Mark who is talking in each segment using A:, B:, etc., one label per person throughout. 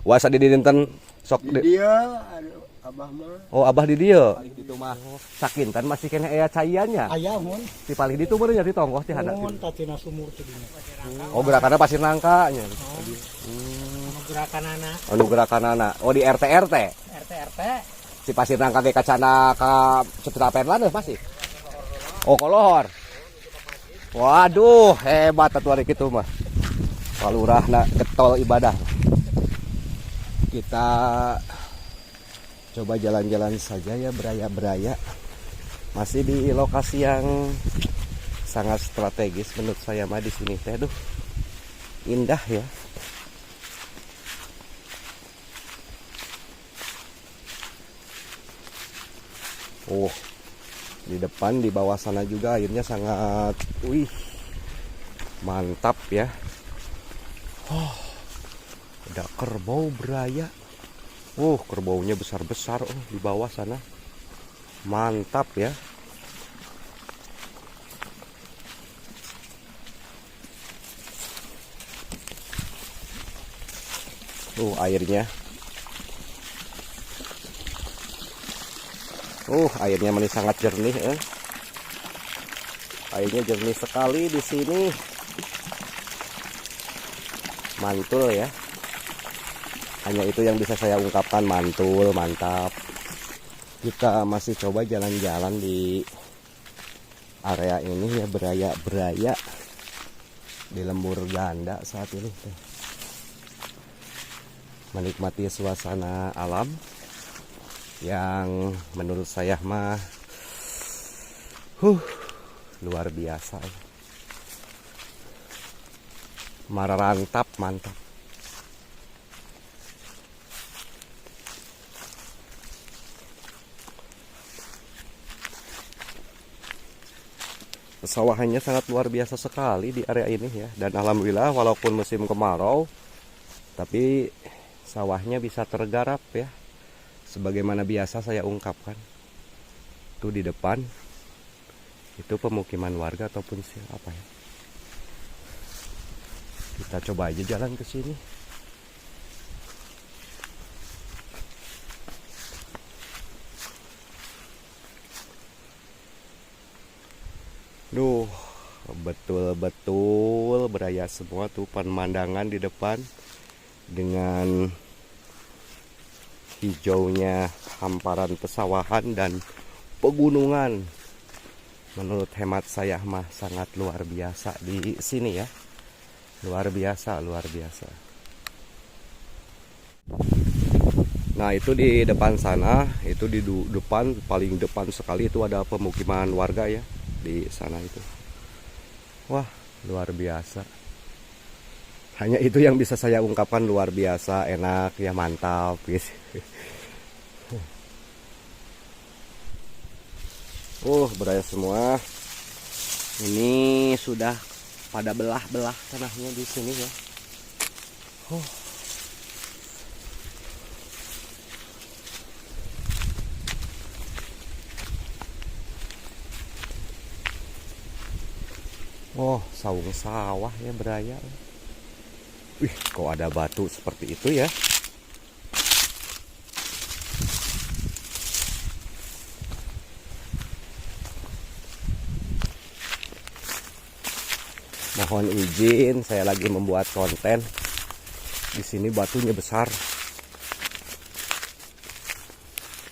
A: Wasa di dinten sok
B: di dia abah mah.
A: Oh, abah di dieu. Itu mah sakinten masih kena aya caiannya.
B: Aya mun.
A: Ti palih ditu meureun nya di tonggoh ti hadap.
B: Mun tatina sumur teh dinya.
A: Oh, gerakanna pasir nangka nya.
B: Gerakanana.
A: Anu gerakanana. Oh, di RT.
B: RT.
A: Si pasir nangka ge kacana ka Ceterapen lah masih. Oh, kolor. Waduh, hebat atuh ari kitu mah. Palurahna getol ibadah. Kita coba jalan-jalan saja ya, beraya-beraya. Masih di lokasi yang sangat strategis menurut saya mah di sini teh. Aduh, indah ya. Oh, di depan di bawah sana juga airnya sangat, wih, mantap ya. Oh, ada kerbau beraya. Kerbaunya besar-besar. Oh, di bawah sana. Mantap ya. Airnya. Airnya masih sangat jernih. Airnya jernih sekali di sini. Mantul ya. Hanya itu yang bisa saya ungkapkan, mantul, mantap. Kita masih coba jalan-jalan di area ini ya, beraya-beraya di Lembur Ganda saat ini. Menikmati suasana alam yang menurut saya mah luar biasa. Mararantap, mantap. Pesawahannya sangat luar biasa sekali di area ini ya. Dan alhamdulillah walaupun musim kemarau, tapi sawahnya bisa tergarap ya. Sebagaimana biasa saya ungkapkan. Itu di depan, itu pemukiman warga ataupun siapa ya. Kita coba aja jalan ke sini. Duh, betul-betul beraya semua tuh pemandangan di depan dengan hijaunya hamparan pesawahan dan pegunungan. Menurut hemat saya mah sangat luar biasa di sini ya. Luar biasa, luar biasa. Nah, itu di depan sana, itu di depan, paling depan sekali itu ada pemukiman warga ya. Di sana itu. Wah, luar biasa. Hanya itu yang bisa saya ungkapkan, luar biasa, enak ya, mantap guys. Beraya semua. Ini sudah pada belah-belah tanahnya di sini ya. Saung sawah ya beraya. Wih, kok ada batu seperti itu ya? Mohon izin, saya lagi membuat konten. Di sini batunya besar.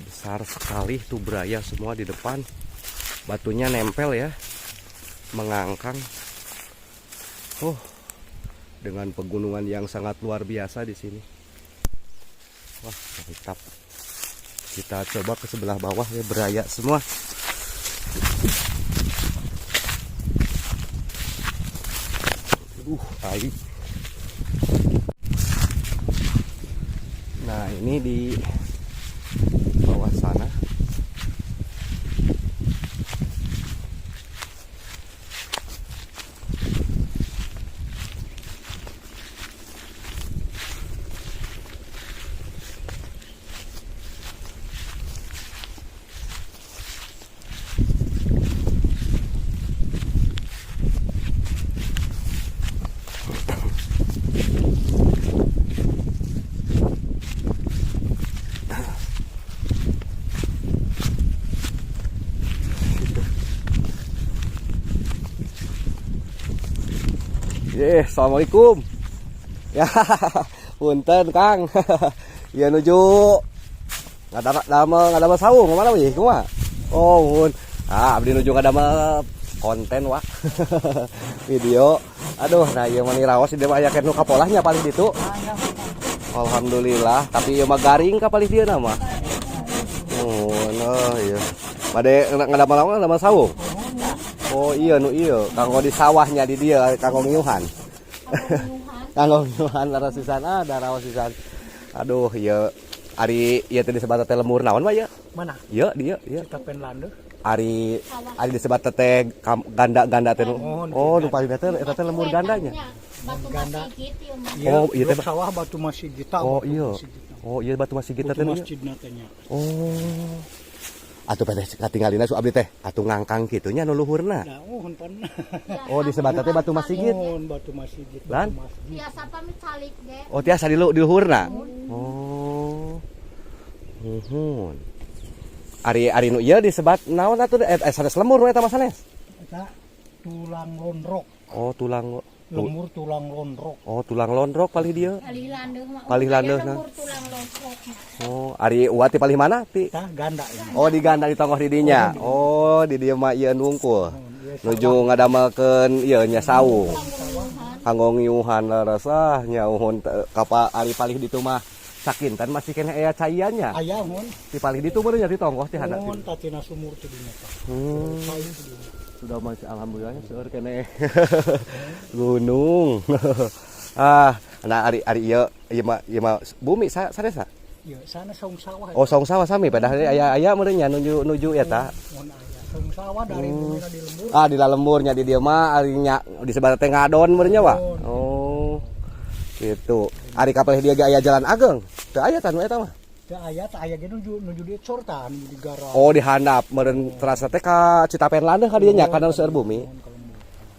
A: Besar sekali tuh beraya semua di depan. Batunya nempel ya. Mengangkang. Dengan pegunungan yang sangat luar biasa di sini. Wah, mantap. Kita coba ke sebelah bawah ya, beraya semua. Air. Nah, ini di bawah sana. Assalamualaikum. Ya, punten Kang. Ya nuju ngadama saung mana wih kumaha? Oh, mun. Abdi nuju ngadama konten wah. Video. Aduh, nah ieu mah raos di aya nu kapolahnya paling ditu. Alhamdulillah, tapi ieu mah garing ka paling dieu mah. Oh, nah iya. Bade ngadama saung. Oh iya nu iya, kanggo di sawahnya di dia, kanggo ngiuhan. Kanggo ngiuhan lara sisan raos sisan. Aduh, iya ari ieu teh disebat teh lemur naon mah ya?
B: Mana?
A: Ieu dia, ieu.
B: Citapen Lande.
A: Ari disebat teh ganda-ganda teh nu. Oh, nu paling teh eta teh lemur gandanya.
B: Ganda.
A: Oh, iya teh
B: sawah batu masjid kita.
A: Oh iya. Oh iya batu masjid kita teh.
B: Masjid natanya.
A: Oh. Atuh teh katinggalina su abdi teh atuh ngangkang kitu nya nu luhurna.
B: Nah, uhun pernah.
A: Oh disebat teh batu masjid.
B: Uhun batu masjid.
A: Lan?
C: Biasa pamit salik ge.
A: Oh tiasa di luhurna. Oh. Uhun. Ari nu ieu disebat naon atuh sanes lemur we eta mah sanes?
B: Eta tulang lonrok.
A: Oh tulang
B: Lemur tulang lonrok.
A: Oh tulang lonrok paling dia.
C: Palih landeung mah.
A: Palih landeung,
C: Lemur tulang lonrok.
A: Oh ari uat ti palih mana ti?
B: Tah ganda ya.
A: Oh di ganda di tonggoh di dinya. Oh di dieu mah ieu nungkul. Nuju ngadamelkeun ieu nya saung. Kanggo ngiuhan resah nya uhun kapa ari palih ditu mah sakinten masih kena aya caiannya.
B: Aya hun.
A: Ti palih ditu meureun nya di tonggoh ti handap.
B: Hun tatina sumur teh dinya tah.
A: Sudah masih alhamdulillahnya seueur kene gunung. Nah ari ieu mah bumi sadesa.
B: Ya sana saung sawah.
A: Oh saung sawah sami padahal aya meureun nya nuju eta.
B: Mun aya saung sawah dari bumina di lembur.
A: Di lemburnya di dieu mah ari nya disebat teh ngadon meureun nya wa. Oh. Gitu. Ari kapalih dia ge aya jalan ageng. Teu aya tanu eta mah.
B: Teu aya tah aya ge nuju di cor tah nuju di garap.
A: Oh di handap meureun terasa teh ka Citapen Lande ka dieu nya kana seueur bumi.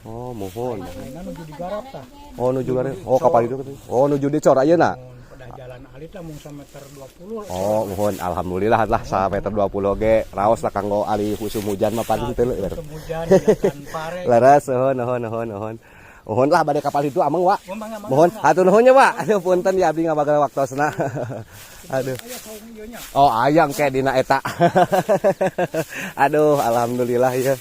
A: Oh mohon.
B: Ayeuna nuju di garap tah.
A: Oh nuju garep. Oh kapal itu. Oh nuju di cor ayeuna.
B: Pada jalan alit lah mung sameter 20.
A: Oh mohon alhamdulillah lah 1 meter 20 ge raos lah kanggo ali musim hujan mah paling teu leueur.
B: Kemudian kan pare.
A: Laras nuhun. Mohon lah bade kapal itu ameng wa.
B: Mangga.
A: Mohon hatur nuhunnya wa. Aduh punten ya abdi ngabagal waktosna. Aduh.
B: Aya saung ieu nya.
A: Oh ayang ke dina eta. Aduh alhamdulillah ya.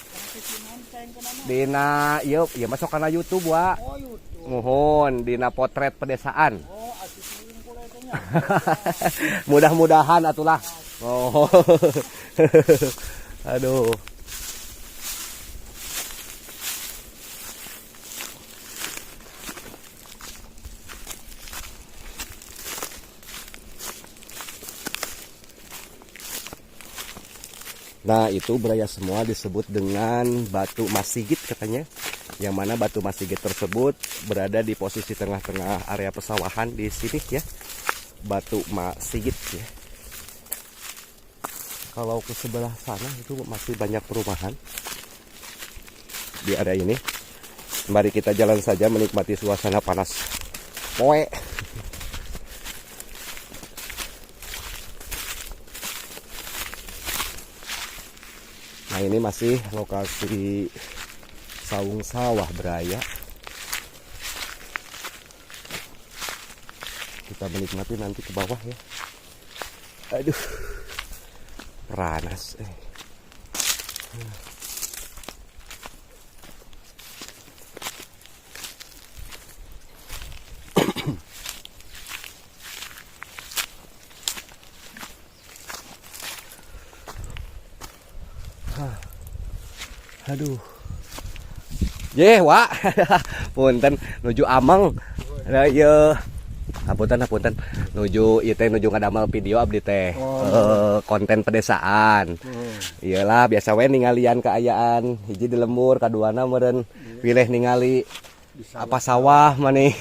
A: Dina ieu masuk kana YouTube wa.
B: Oh YouTube.
A: Mohon dina potret pedesaan.
B: Oh asik ngumpul eta nya.
A: Mudah-mudahan atulah. Oh. Aduh. Nah itu beraya semua disebut dengan batu masigit katanya. Yang mana batu masigit tersebut berada di posisi tengah-tengah area pesawahan di sini ya. Batu masigit ya. Kalau ke sebelah sana itu masih banyak perumahan di area ini. Mari kita jalan saja menikmati suasana panas poe. Nah ini masih lokasi saung sawah beraya. Kita menikmati nanti ke bawah ya. Aduh, panas. Aduh. Wa. Punten nuju Ameng. Nah, ieu. Hapunten. Nuju ieu teh nuju ngadamel video abdi teh. Konten pedesaan. Iyalah biasa we ningalian keayaan hiji di lembur, kaduana meureun pilih ningali apa sawah maneh.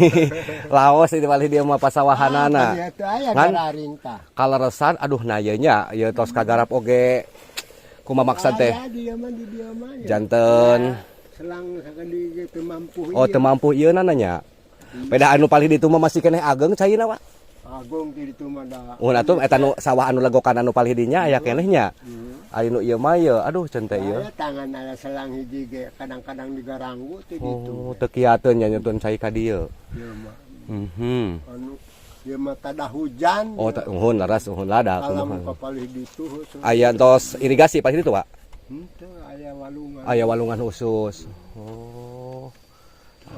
A: Laos itu paling dia mah pasawahanana. Kan kaleresan aduh na ieu nya ieu tos kagarap oge kumaha maksud teh? Janten
B: Selang sakali teu mampu.
A: Oh teu mampu ieu nanya. Beda anu paling ditu mah masih keneh ageng caina wa.
D: Agung di ditu mah da.
A: Uhun atuh eta nu sawah anu legokan anu palih dinya aya keneh nya. Ari nu ieu mah ieu aduh cen teh ieu.
D: Aya tangan aya selang hiji ge kadang-kadang digaranggu teh ditu.
A: Oh teu kiateun nya nyuntun cai ka dieu.
D: Ieu mah
A: Mhm.
D: anu ieu mah tada hujan.
A: Oh uhun laras uhun lada
D: alam
A: kumaha.
D: kapalih ditu.
A: Aya tos irigasi palih ditu, Pak.
D: Henteu aya walungan.
A: Aya walungan khusus. Oh.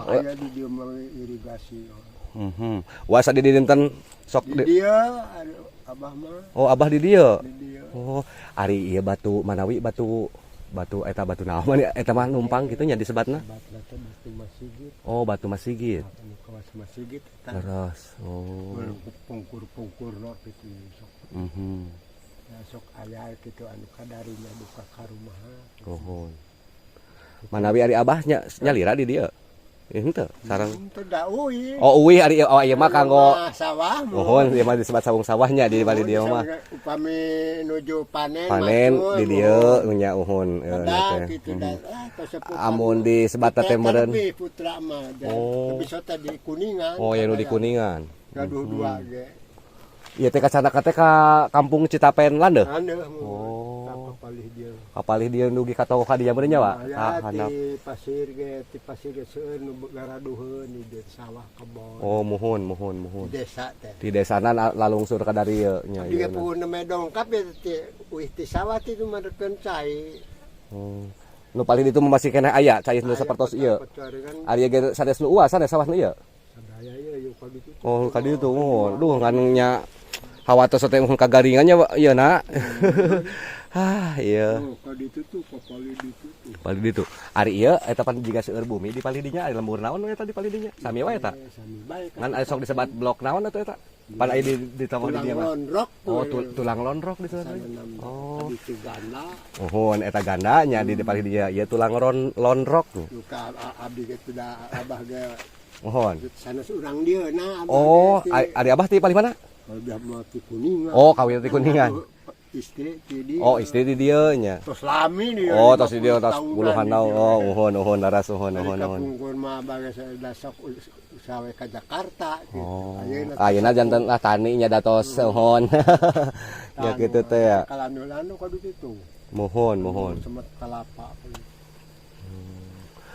D: Aya di dieu mah irigasi.
A: Wasa di dinten sok
D: Di dia abah mah
A: Oh, abah di dieu.
D: di dia.
A: Oh, ari ieu batu Manawi batu eta batu naon eta mah numpang kitu nya disebatna.
D: Batna teh batu Masigit.
A: Oh, batu Masigit.
D: Anu kawas Masigit eta.
A: Terus. Oh.
D: Pungkur-pungkurna kitu sok. Ya sok aya kitu anu kadarinya buka ka rumaha.
A: Nuhun. Manawi ari abahnya nyalira di dieu. Henteu, sareng.
D: Teu da uih.
A: Oh, uih ari ieu mah kanggo
D: sawah.
A: nuhun ieu mah disebat sawung sawahnya di bali dieu mah.
D: Upami nuju panen
A: Panen di dieu nya uhun.
D: Ada kitu da
A: Amun disebat teh meureun.
D: Putra mah.
A: Oh.
D: Bisa tadi Kuningan.
A: Oh, ya nu di Kuningan.
D: Gaduh dua ge.
A: Ieu teh kacana teh ka kampung Citapen Landeuh.
D: Anu
A: Oh.
D: kapalih dia.
A: Kapalih dieu nugi ka tokoh ka dieu meureun nya, Pak.
D: Ya ti pasir ge seueur nu garaduheun di sawah kebon.
A: Oh, muhun.
D: Di desa teh.
A: Di desana lalungsur ka dari ieu nya.
D: Dia pun dongkap ya ti uih ti sawah ti nu marekeun cai.
A: Nu paling itu masih kena aya cai nu sapertos ieu. Ari ge sanes nu uas sanes sawah nu ieu.
D: Sadaya ieu ka ditu.
A: Oh, ka ditu. Oh, duh kan nya hawatos teh mun kagaringannya ieu na. Ah, iya.
D: Oh, ka ditu tuh kapalih ditu tuh.
A: Palih ditu. Ari ieu eta pan jiga seueur bumi di palih dinya ari lembur naon eta di palih dinya? Sami wae eta.
D: Sami bae kan.
A: Ngan aya sok disebat blok naon atuh eta? Pan aya di tamu di dieu mah.
D: Lonrok.
A: Oh, tulang lonrok di sana.
D: Oh. Ditu ganda.
A: Ohon eta ganda nya di palih dinya ieu tulang lonrok.
D: Luka abdi ge teu da abah ge
A: Ohon.
D: sanes urang dieu na.
A: Oh, ari abah ti palih mana?
D: Abah mah ti Kuningan.
A: Oh, kawin ti Kuningan.
D: Istri ti dia.
A: Oh, istri di dieu nya.
D: Tos lami dia.
A: Oh, tos di dieu tos puluhan tahun. Oh, uhon laras uhon.
D: Kapungkur mah bagas dasok usawe ka Jakarta gitu.
A: Oh, ayeuna janten lah tani nya datos uhon. Ya kitu teh ya.
D: Kalanu-lanu ka ditu.
A: Mohon.
D: Semet kalapa.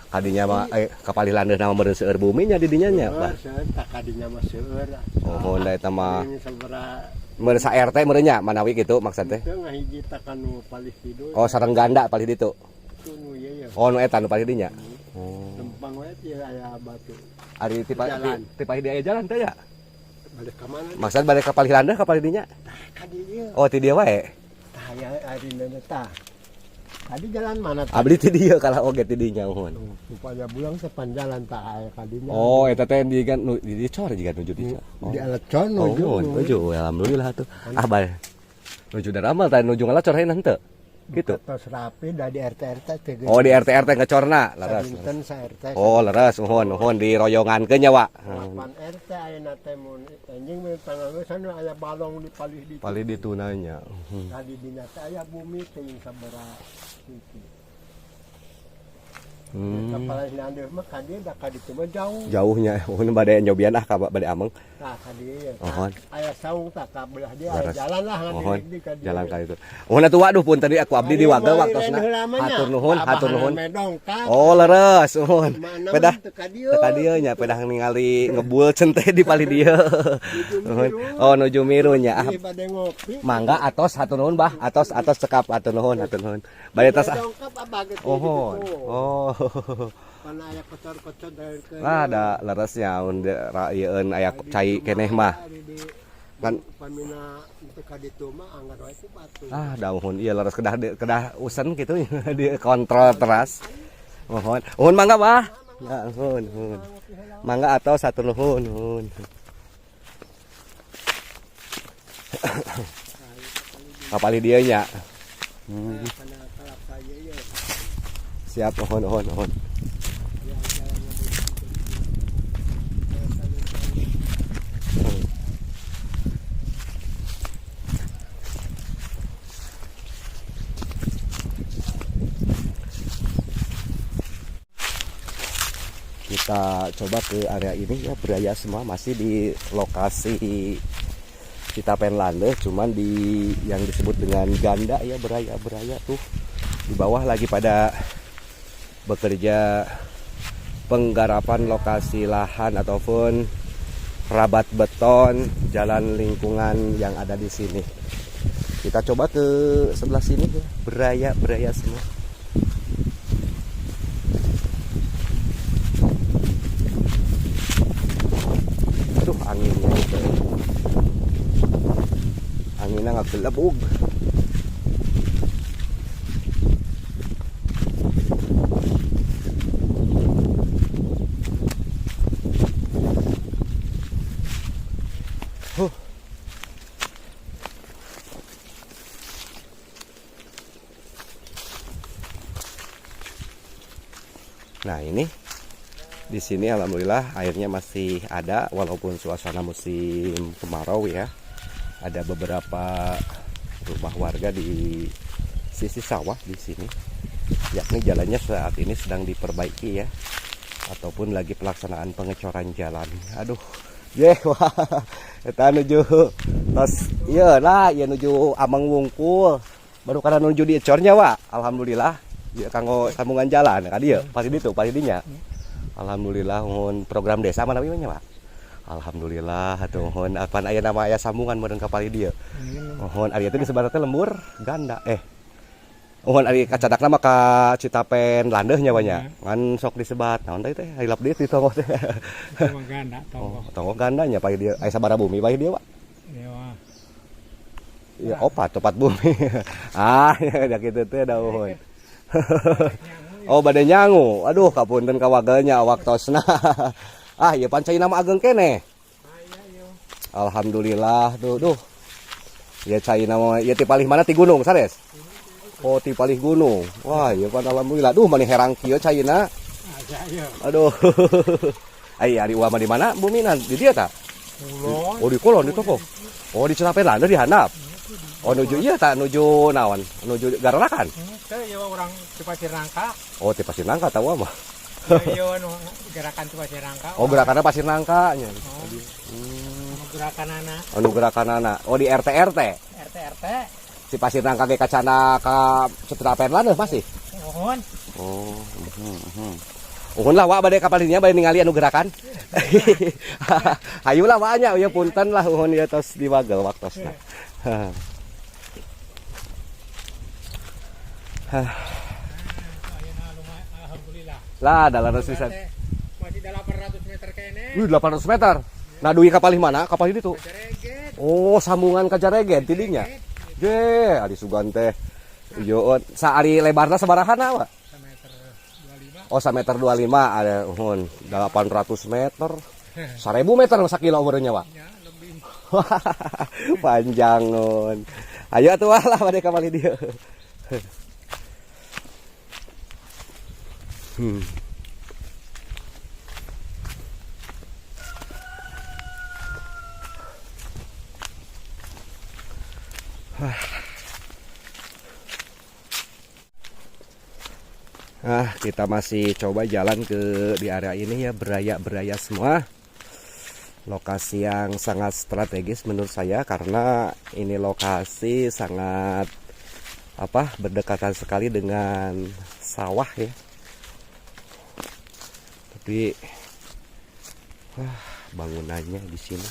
A: Kadinya mah kapalih landeuh nama meureun seueur bumi nya di dinya nya, Bah.
D: Seueur tak kadinya mah seueur.
A: Ohon da eta mah
D: Ini sabaraha
A: meureun sa RT meureun nya Manawi kitu maksud teh.
D: teu ngahiji takanu palih tidur.
A: Oh, sareng ganda palih ditu.
D: Itu nu ieu ya.
A: Oh, nu eta nu palih dinya. Oh.
D: Lempang we ti aya batu.
A: Ari ti
D: Jalan.
A: palih di aya jalan teh ya.
D: Balik ka mana?
A: Maksud balik ka palih landeuh ka palih dinya.
D: Ka dieu.
A: Oh, ti dieu wae.
D: Tah aya ari tah. Tadi jalan mana tah?
A: Abdi ti dieu kalah oge ti dinya uhun.
D: Supaya bulan sepan jalan tak aya kadinya.
A: Oh, eta teh di kan nu di cor juga nuju di cor.
D: Di alecon
A: Oh, nuju alhamdulillah tuh. Ah bae. Nuju da ramal tah nuju ngalacor haeun henteu. Gitu.
D: Tos rapi da di RT teh.
A: Oh, di RT ngecorna laras.
D: Dinten sa RT.
A: Oh, leres uhun di royongankeun nya, Wak.
D: Pan RT ayeuna teh mun anjing we tangangeusan aya balong di palih di.
A: Palih ditunanya.
D: Tadi dina teh aya bumi teh sabaraha hiji. Kapal landeuh mah ka dieu da ka ditu mah jauh.
A: Jauhnya uhun bade nyobian ka bade ameng.
D: Tah ka dieu.
A: Ohon.
D: Aya saung tah ka belah dia aya jalan lah
A: Ohon.
D: di ka dieu.
A: Jalan ka itu. Uhun atuh waduh pun tadi aku abdi di Wagel waktosna. Hatur nuhun. Oh, leres uhun. Pedah
D: ka
A: teka dieu nya pedah ningali ngebul cen teh di palih dieu. Uhun. Oh, nuju miru nya. Ah,
D: Bade ngopi.
A: mangga atos hatur nuhun, Bah. Atos cekap hatur nuhun. Bade tos.
D: Dongkap abah ge
A: Ohon. Oh.
D: Pana aya kocor-kocor dari ke.
A: Ada leresnya un ieun aya cai keneh mah. Kan
D: Pamina teu ka ditu mah anggar wae ku batu.
A: Dauhun ieu leres kedah usen gitu di kontrol teras. Mohon. Uhun mangga, Bah. Ya, uhun. Mangga atau satu nuhun. Kapali dieu nya.
D: Pana kalapa ieu.
A: Siap uhun. kita coba ke area ini ya, Beraya semua, masih di lokasi Citapen Lande, cuman di yang disebut dengan Ganda ya, Beraya tuh di bawah lagi pada bekerja penggarapan lokasi lahan ataupun rabat beton jalan lingkungan yang ada di sini. Kita coba ke sebelah sini ya, Beraya semua. Aduh, anginnya itu. Anginnya nggak gelebug. Nah ini di sini alhamdulillah airnya masih ada walaupun suasana musim kemarau ya. Ada beberapa rumah warga di sisi sawah di sini. Yakni jalannya saat ini sedang diperbaiki ya, ataupun lagi pelaksanaan pengecoran jalan. Aduh, wah, kita nuju tos, iya lah, ya nuju Amang Wungkul. Baru karena nuju di ecornya, Wak. Alhamdulillah. Ya kanggo sambungan jalan kan dia pasti itu pasti dinya. Alhamdulillah mohon program desa mana namanya Pak. Alhamdulillah mohon apa aya nama aya sambungan meureun ka pali dia. Mohon ari itu disebaratna lembur Ganda mohon ari kacadak nama ka Citapen Landeh nya banyak ngan sok disebat naon teh hilap deui tonggo teh.
B: Ganda
A: Tonggo Ganda nya pali dia aya sabaraha bumi pali dia Pak. Iya opat bumi. Ya kitu teh da mohon. Oh badai nyangu, aduh kapunten kawagelnya waktosna. Ya pancai nama ageng kene. Alhamdulillah, duh. Ya cai nama, ya ti palih mana ti gunung sares? Oh ti palih gunung. Wah ya pan alhamdulillah. Duh mani herang kieu caina. Aduh. Ari uama di mana? Buminan di dia tak?
B: Kulon.
A: Oh di Kulon di toko. Oh di Citapen Lande di handap. Oh nuju iya tak nuju naon? Nuju Gararakan?
B: Ya orang di Pasir Nangka.
A: Oh di Pasir Nangka tahu mah.
B: Iya anu gerakan di Pasir Nangka.
A: Oh gerakannya Pasir Nangka nya.
B: Gerakan anak.
A: Oh gerakan anak. Oh di RT.
B: RT.
A: Si Pasir Nangka ge kacana ka Citapen Lande masih.
B: Mohon.
A: Oh. Uhun lah wa bade kapal dinya bade ningali anu gerakan. Hayu lah wa nya ya punten lah uhun ieu tos diwagel waktosna.
B: Alhamdulillah.
A: Lah dalam bisa.
B: Masih 800 meter kene.
A: 800 meter. Nah duwi kapal mana? Kapal itu. Oh, sambungan ka Jareget tidinya. Ye, ari sugan teh. Yo, saari lebarna sabaraha na, Pak?
B: 1,25 meter.
A: Oh, 1,25 meter ada uhun 800 meter. 1.000 meter sakilo umurnya, Pak.
B: Ya, lebih.
A: Panjang nun. Ayo atuh lah bade kapal dieu. Kita masih coba jalan di area ini ya, Beraya semua. Lokasi yang sangat strategis menurut saya karena ini lokasi sangat berdekatan sekali dengan sawah ya. Tapi bangunannya di sini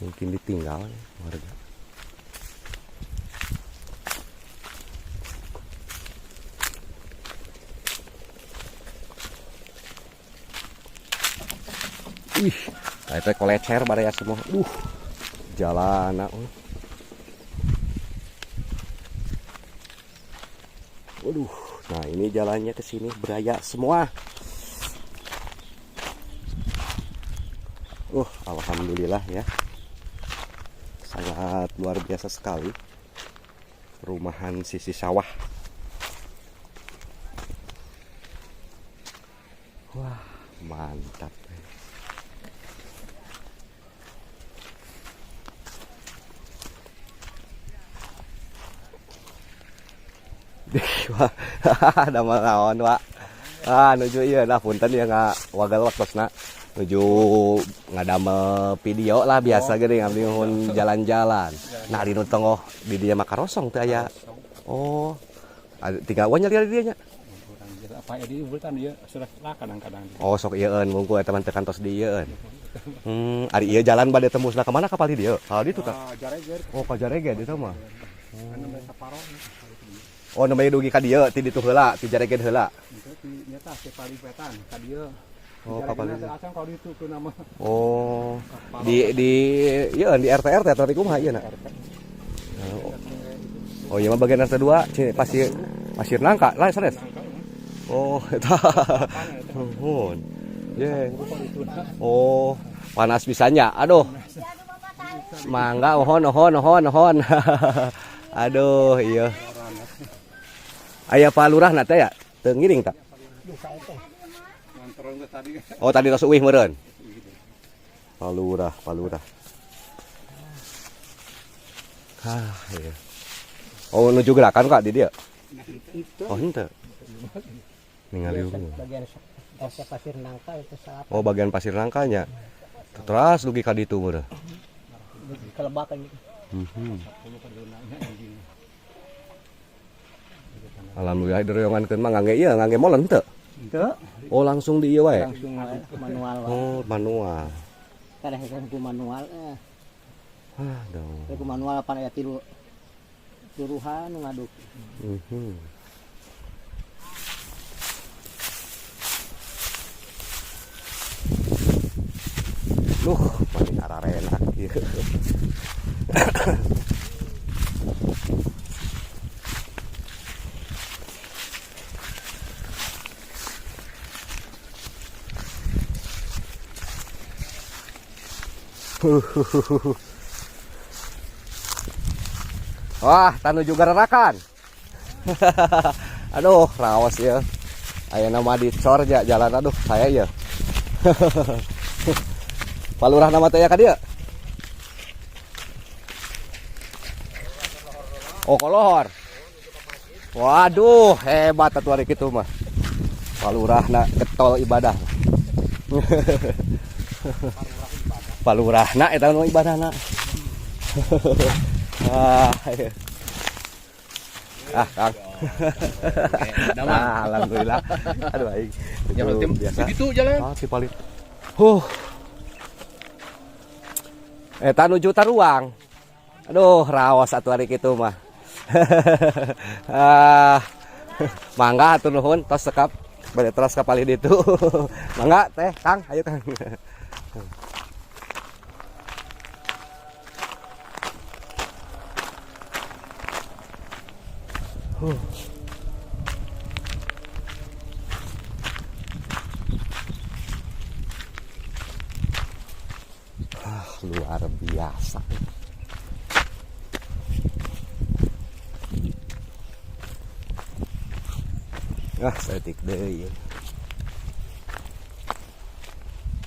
A: mungkin ditinggal ya, warga. Itu kolecer baraya semua. Jalan. Waduh, nah ini jalannya ke sini Beraya semua. Alhamdulillah ya. Sangat luar biasa sekali. Perumahan sisi sawah. Wah, mantap. Pak. Damel naon, Pak? Nuju ieu dah punten ya wagal waktosna. Nuju ngadamel video lah biasa geuning abdi nuhun jalan-jalan. Nah di nu tengah di dieu mah karosong teh aya. Oh. Tinggal we nyari di dieu nya.
E: Apa ya di urutan dia sudah kadang-kadang.
A: Oh sok ieun mungku eta mah teu kantos di ieun. Ari ieu jalan bade tembusna ka mana kapal di dieu? Di ditu tah.
D: Jareger
A: Oh ka Jarege ditu mah.
D: anu mah saparo.
A: Oh namanya dugi ka dieu ti ditu heula, ti Jarege heula.
E: Itu nyata si palipetan ka dieu.
A: Oh kapal
E: itu. Asal kalau itu ke nama.
A: Oh. Di ieun di RT tapi kumaha ieu na? Oh iya mah bagian RT 2 pasir nangka lah sanes. Oh, eta. Nuhun. Ye. Oh, panas bisanya. Aduh. Mangga ohon. Aduh, iya. Aya Pak Lurahna teh ya? Teu ngiring tak? Oh, tadi tos uih meureun. Pak Lurah. Iya. Oh, nuju gerakan Kak di dieu? Oh, henteu. Ningali ungu.
B: Bagian pasir nangka itu salah.
A: Oh bagian pasir nangkanya. Terus dugi ka ditu meureun.
B: Kelebakan gitu.
A: Alhamdulillah direongankeun mah ngangge ieu ngangge molen teu?
B: Teu.
A: Oh langsung di ieu wae.
B: Langsung manual.
A: Oh manual.
B: Kada ku manual
A: Aduh.
B: ku manual apa aya tilu turuhan ngaduk.
A: Paling ararena ieu. Wah, tanu juga rarakan. Aduh, raos ya. Aya nama di cor jalan aduh, saya ya. Pak Lurah nama teh ya ka dieu? Oh, kolor. Waduh, hebat atuh ari kitu mah. Pak Lurahna getol ibadah. Pak Lurahna eta nu ibadahna. Iya. Kang. Alhamdulillah. Aduh aing. Itu biasa.
E: Begitu jalan.
A: Si palit. Eta nuju Taruang. Aduh, raos atuh ari kitu mah. Mangga atuh nuhun tos sekap bade teras ka palih ditu. Mangga teh, Kang, ayo Kang. Luar biasa. Setik deui.